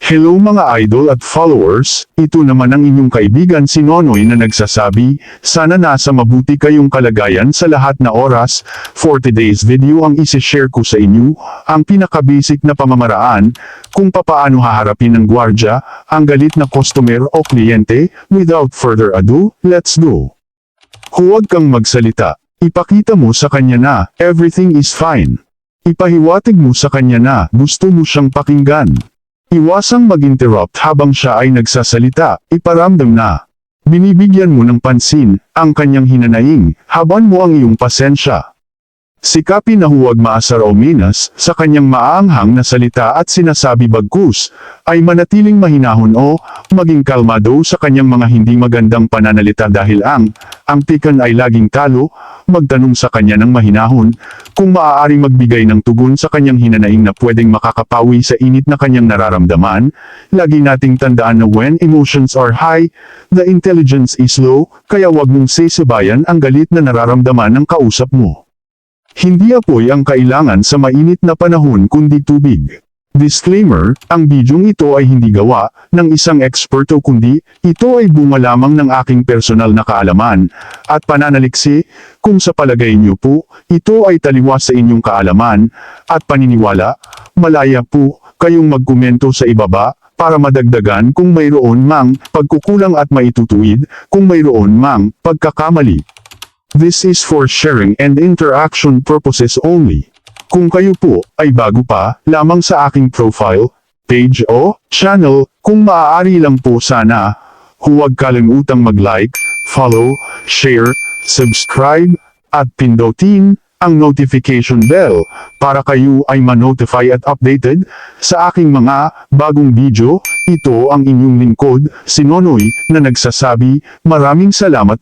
Hello mga idol at followers, ito naman ang inyong kaibigan si Nonoy na nagsasabi, sana nasa mabuti kayong kalagayan sa lahat na oras. For today's video ang isi-share ko sa inyo, ang pinaka-basic na pamamaraan, kung papaano haharapin ng gwardya, ang galit na customer o kliyente. Without further ado, let's go. Huwag kang magsalita, ipakita mo sa kanya na, everything is fine. Ipahiwatig mo sa kanya na, gusto mo siyang pakinggan. Iwasang mag-interrupt habang siya ay nagsasalita, iparamdam na binibigyan mo ng pansin ang kanyang hinanaing, habang mo ang iyong pasensya. Sikapin na huwag maasar o minas sa kanyang maaanghang na salita at sinasabi, bagkus ay manatiling mahinahon o maging kalmado sa kanyang mga hindi magandang pananalita dahil ang tikan ay laging talo. Magtanong sa kanya ng mahinahon kung maaaring magbigay ng tugon sa kanyang hinanaing na pwedeng makakapawi sa init na kanyang nararamdaman. Lagi nating tandaan na when emotions are high, the intelligence is low, kaya wag mong sisibayan ang galit na nararamdaman ng kausap mo. Hindi apoy ang kailangan sa mainit na panahon kundi tubig. Disclaimer, ang bidyong ito ay hindi gawa ng isang eksperto kundi ito ay bunga lamang ng aking personal na kaalaman at pananaliksi. Kung sa palagay niyo po, ito ay taliwas sa inyong kaalaman at paniniwala, malaya po kayong magkomento sa ibaba para madagdagan kung mayroon mang pagkukulang at maitutuwid kung mayroon mang pagkakamali. This is for sharing and interaction purposes only. Kung kayo po ay bago pa lamang sa aking profile, page o channel, kung maaari lang po sana, huwag kalimutang mag-like, follow, share, subscribe, at pindutin ang notification bell para kayo ay ma-notify at updated sa aking mga bagong video. Ito ang inyong lingkod, si Nonoy, na nagsasabi, maraming salamat